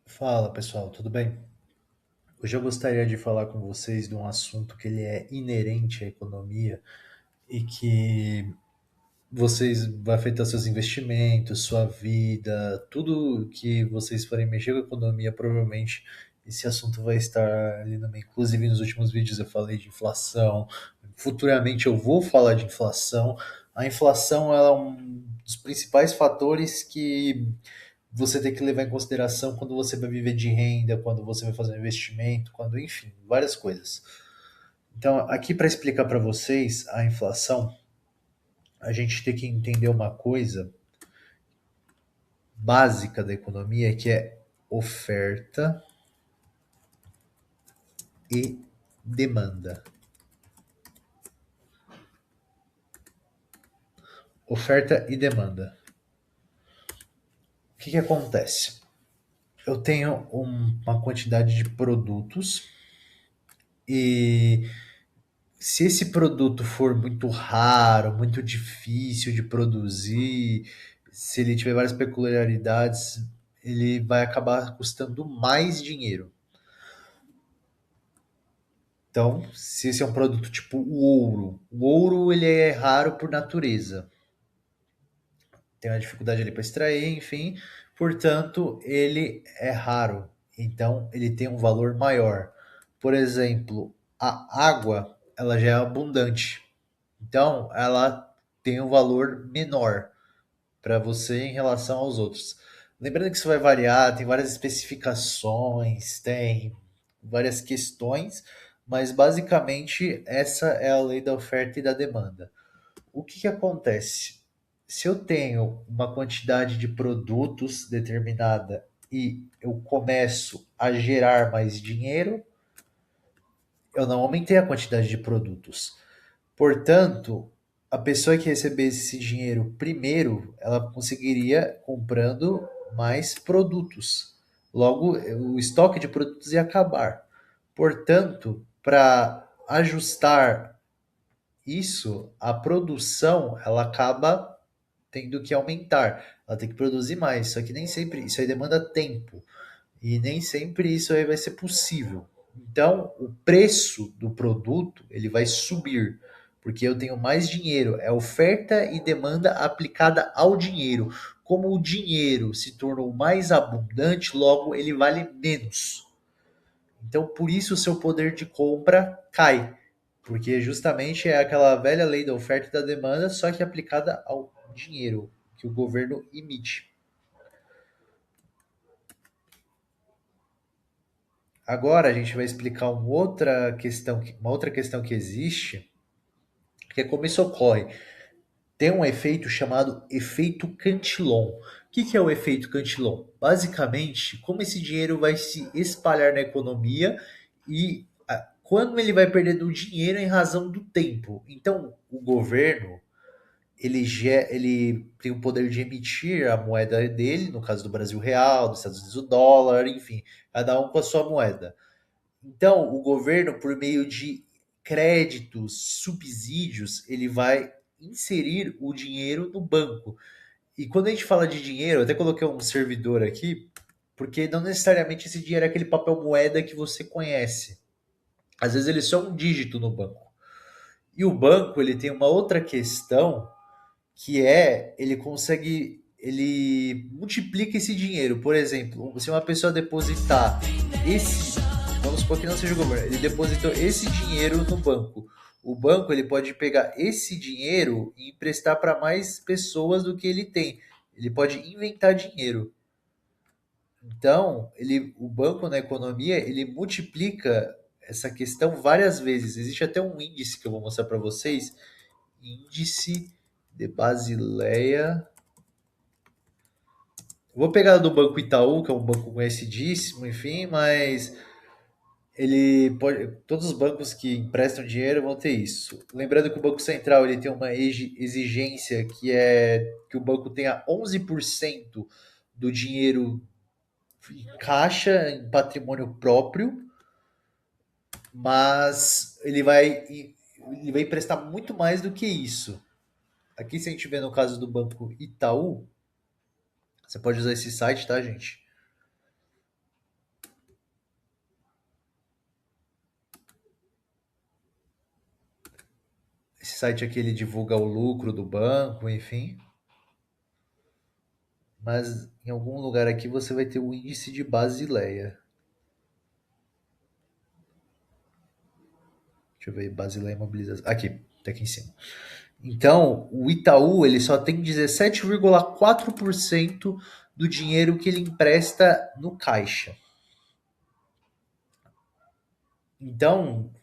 Fala pessoal, tudo bem? Hoje eu gostaria de falar com vocês de um assunto que ele é inerente à economia e que vocês vai afetar seus investimentos, sua vida, tudo que vocês forem mexer com a economia, provavelmente esse assunto vai estar ali no meio. Inclusive nos últimos vídeos eu falei de inflação, futuramente eu vou falar de inflação. A inflação ela é um dos principais fatores que você tem que levar em consideração quando você vai viver de renda, quando você vai fazer um investimento, quando, enfim, várias coisas. Então, aqui para explicar para vocês a inflação, a gente tem que entender uma coisa básica da economia que é oferta e demanda. Oferta e demanda. O que acontece? Eu tenho uma quantidade de produtos e se esse produto for muito raro, muito difícil de produzir, se ele tiver várias peculiaridades, ele vai acabar custando mais dinheiro. Então, se esse é um produto tipo o ouro ele é raro por natureza. Tem uma dificuldade ali para extrair, enfim, portanto, ele é raro. Então, ele tem um valor maior. Por exemplo, a água, ela já é abundante. Então, ela tem um valor menor para você em relação aos outros. Lembrando que isso vai variar, tem várias especificações, tem várias questões, mas basicamente essa é a lei da oferta e da demanda. O que acontece? Se eu tenho uma quantidade de produtos determinada e eu começo a gerar mais dinheiro, eu não aumentei a quantidade de produtos. Portanto, a pessoa que recebesse esse dinheiro primeiro, ela conseguiria comprando mais produtos. Logo, o estoque de produtos ia acabar. Portanto, para ajustar isso, a produção ela acaba tendo que aumentar. Ela tem que produzir mais. Só que nem sempre isso aí demanda tempo. E nem sempre isso aí vai ser possível. Então, o preço do produto ele vai subir, porque eu tenho mais dinheiro. É oferta e demanda aplicada ao dinheiro. Como o dinheiro se tornou mais abundante, logo ele vale menos. Então, por isso o seu poder de compra cai, porque justamente é aquela velha lei da oferta e da demanda, só que aplicada ao dinheiro que o governo emite. Agora a gente vai explicar uma outra questão que existe, que é como isso ocorre. Tem um efeito chamado efeito Cantillon. O que é o efeito Cantillon? Basicamente, como esse dinheiro vai se espalhar na economia e quando ele vai perdendo dinheiro em razão do tempo. Então, o governo ele tem o poder de emitir a moeda dele, no caso do Brasil, o real, dos Estados Unidos, o dólar, enfim, cada um com a sua moeda. Então, o governo, por meio de créditos, subsídios, ele vai inserir o dinheiro no banco. E quando a gente fala de dinheiro, eu até coloquei um servidor aqui, porque não necessariamente esse dinheiro é aquele papel moeda que você conhece. Às vezes ele é só um dígito no banco. E o banco, ele tem uma outra questão, que é, ele multiplica esse dinheiro. Por exemplo, se uma pessoa depositar esse, vamos supor que não seja o governo, ele depositou esse dinheiro no banco. O banco ele pode pegar esse dinheiro e emprestar para mais pessoas do que ele tem. Ele pode inventar dinheiro. Então, o banco na economia, ele multiplica essa questão várias vezes. Existe até um índice que eu vou mostrar para vocês, índice de Basileia. Vou pegar do Banco Itaú, que é um banco conhecidíssimo, enfim, mas ele pode, todos os bancos que emprestam dinheiro vão ter isso. Lembrando que o Banco Central ele tem uma exigência que é que o banco tenha 11% do dinheiro em caixa, em patrimônio próprio, mas ele vai emprestar muito mais do que isso. Aqui, se a gente vê no caso do Banco Itaú, você pode usar esse site, tá, gente? Esse site aqui ele divulga o lucro do banco, enfim. Mas em algum lugar aqui você vai ter o índice de Basileia. Deixa eu ver, Basileia Imobilização. Aqui, tá aqui em cima. Então, o Itaú ele só tem 17,4% do dinheiro que ele empresta no caixa. Então,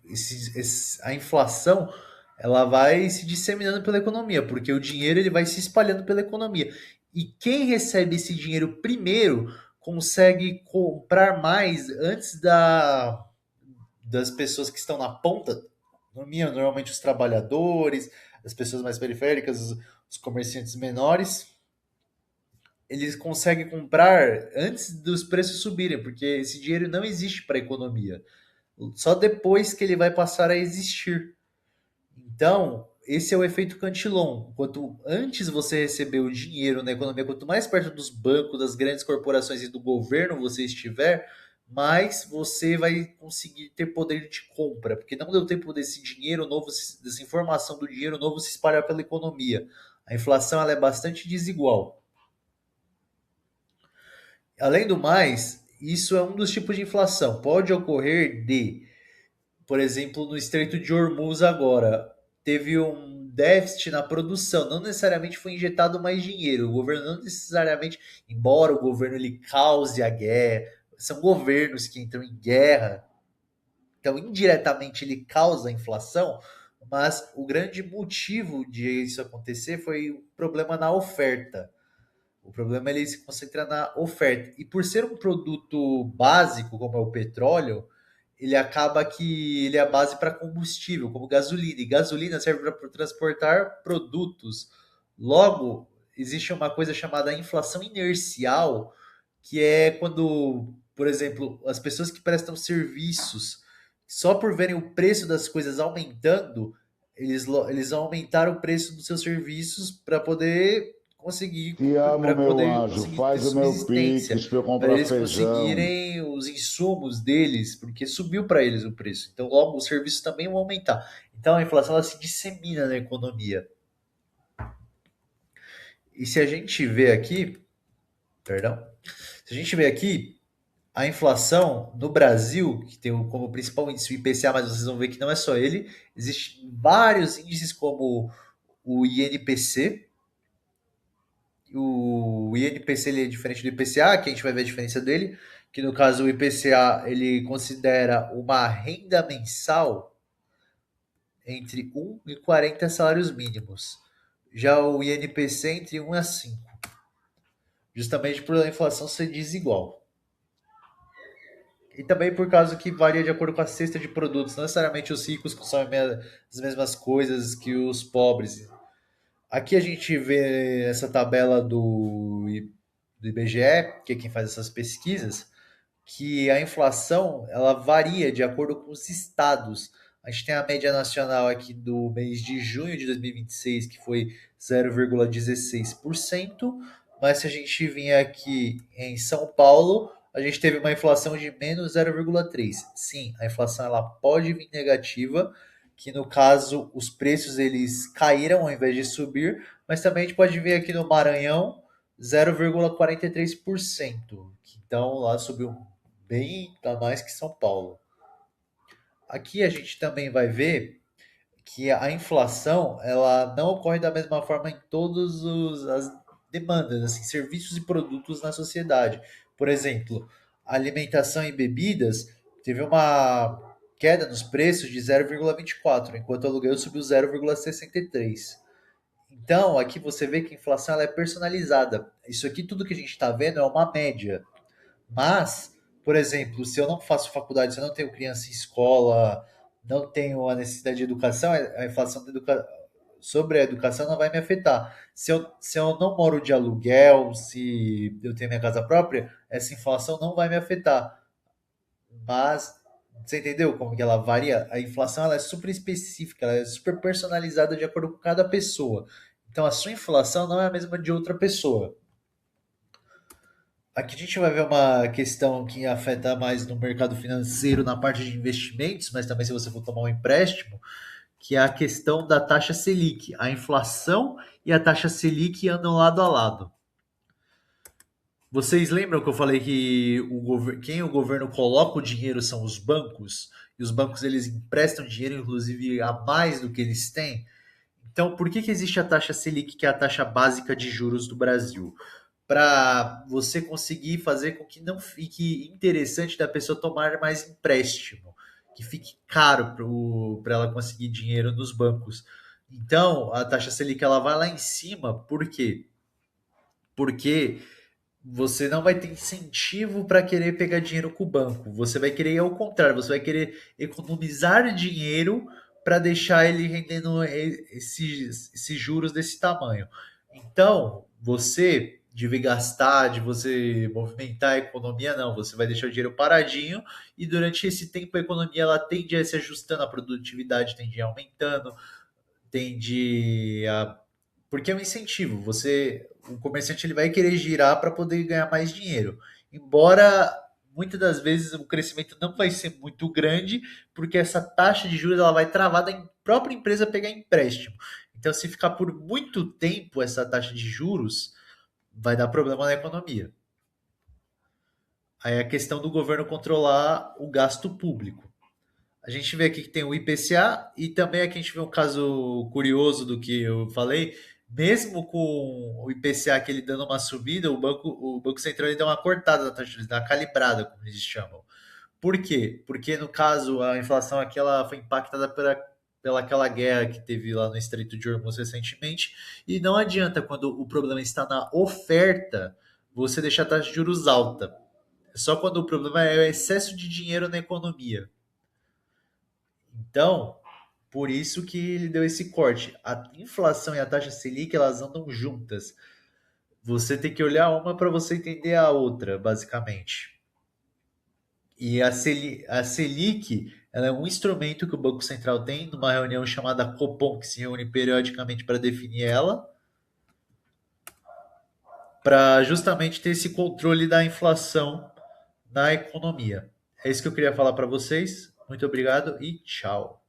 a inflação ela vai se disseminando pela economia, porque o dinheiro ele vai se espalhando pela economia. E quem recebe esse dinheiro primeiro consegue comprar mais antes das pessoas que estão na ponta da economia, normalmente os trabalhadores, as pessoas mais periféricas, os comerciantes menores, eles conseguem comprar antes dos preços subirem, porque esse dinheiro não existe para a economia. Só depois que ele vai passar a existir. Então, esse é o efeito Cantillon. Quanto antes você receber o dinheiro na economia, quanto mais perto dos bancos, das grandes corporações e do governo você estiver, mais você vai conseguir ter poder de compra, porque não deu tempo desse dinheiro novo, dessa informação do dinheiro novo se espalhar pela economia. A inflação ela é bastante desigual. Além do mais, isso é um dos tipos de inflação. Pode ocorrer de, por exemplo, no Estreito de Hormuz agora, teve um déficit na produção, não necessariamente foi injetado mais dinheiro. O governo não necessariamente, embora o governo ele cause a guerra, são governos que entram em guerra, então indiretamente ele causa a inflação, mas o grande motivo de isso acontecer foi o problema na oferta. O problema ele se concentra na oferta. E por ser um produto básico, como é o petróleo, ele acaba que ele é a base para combustível, como gasolina. E gasolina serve para transportar produtos. Logo, existe uma coisa chamada inflação inercial, que é quando, por exemplo, as pessoas que prestam serviços, só por verem o preço das coisas aumentando, eles aumentaram o preço dos seus serviços para poder conseguir Te amo, para meu poder anjo. conseguir ter Faz o meu subsistência, pix para eu para comprar eles feijão. conseguirem os insumos deles, porque subiu para eles o preço. Então, logo, os serviços também vão aumentar. Então, a inflação ela se dissemina na economia. E se a gente vê aqui, perdão, se a gente vê aqui, a inflação no Brasil, que tem como principal índice o IPCA, mas vocês vão ver que não é só ele, existem vários índices como o INPC. O INPC ele é diferente do IPCA, que a gente vai ver a diferença dele, que no caso o IPCA ele considera uma renda mensal entre 1 e 40 salários mínimos. Já o INPC entre 1 a 5, justamente por a inflação ser desigual. E também por causa que varia de acordo com a cesta de produtos. Não necessariamente os ricos consomem as mesmas coisas que os pobres. Aqui a gente vê essa tabela do IBGE, que é quem faz essas pesquisas, que a inflação ela varia de acordo com os estados. A gente tem a média nacional aqui do mês de junho de 2026, que foi 0,16%, mas se a gente vier aqui em São Paulo, a gente teve uma inflação de menos 0,3%. Sim, a inflação ela pode vir negativa, que no caso os preços eles caíram ao invés de subir, mas também a gente pode ver aqui no Maranhão 0,43%. Então lá subiu bem a mais que São Paulo. Aqui a gente também vai ver que a inflação ela não ocorre da mesma forma em todas as demandas, assim, serviços e produtos na sociedade. Por exemplo, alimentação e bebidas teve uma queda nos preços de 0,24, enquanto o aluguel subiu 0,63. Então, aqui você vê que a inflação ela é personalizada. Isso aqui, tudo que a gente está vendo é uma média. Mas, por exemplo, se eu não faço faculdade, se eu não tenho criança em escola, não tenho a necessidade de educação, a inflação sobre a educação não vai me afetar. Se eu não moro de aluguel, se eu tenho minha casa própria, essa inflação não vai me afetar. Mas, você entendeu como que ela varia? A inflação ela é super específica, ela é super personalizada de acordo com cada pessoa. Então, a sua inflação não é a mesma de outra pessoa. Aqui a gente vai ver uma questão que afeta mais no mercado financeiro, na parte de investimentos, mas também se você for tomar um empréstimo, que é a questão da taxa Selic. A inflação e a taxa Selic andam lado a lado. Vocês lembram que eu falei que quem o governo coloca o dinheiro são os bancos? E os bancos eles emprestam dinheiro, inclusive, a mais do que eles têm? Então, por que, que existe a taxa Selic, que é a taxa básica de juros do Brasil? Para você conseguir fazer com que não fique interessante da pessoa tomar mais empréstimo, que fique caro para ela conseguir dinheiro nos bancos. Então, a taxa Selic ela vai lá em cima, por quê? Porque você não vai ter incentivo para querer pegar dinheiro com o banco. Você vai querer ao contrário, você vai querer economizar dinheiro para deixar ele rendendo esses juros desse tamanho. Então, você de gastar, de você movimentar a economia, não. Você vai deixar o dinheiro paradinho e durante esse tempo a economia ela tende a se ajustando, a produtividade tende a aumentando, tende a porque é um incentivo. O comerciante ele vai querer girar para poder ganhar mais dinheiro. Embora muitas das vezes o crescimento não vai ser muito grande, porque essa taxa de juros ela vai travar da própria empresa pegar empréstimo. Então, se ficar por muito tempo essa taxa de juros, vai dar problema na economia. Aí é a questão do governo controlar o gasto público. A gente vê aqui que tem o IPCA e também aqui a gente vê um caso curioso do que eu falei. Mesmo com o IPCA que ele dando uma subida, o Banco Central ele dá uma cortada na taxa de juros, dá uma calibrada, como eles chamam. Por quê? Porque no caso a inflação aqui ela foi impactada pela aquela guerra que teve lá no Estreito de Hormuz recentemente. E não adianta quando o problema está na oferta você deixar a taxa de juros alta. Só quando o problema é o excesso de dinheiro na economia. Então, por isso que ele deu esse corte. A inflação e a taxa Selic, elas andam juntas. Você tem que olhar uma para você entender a outra, basicamente. E a Selic, ela é um instrumento que o Banco Central tem numa reunião chamada Copom, que se reúne periodicamente para definir ela, para justamente ter esse controle da inflação na economia. É isso que eu queria falar para vocês. Muito obrigado e tchau.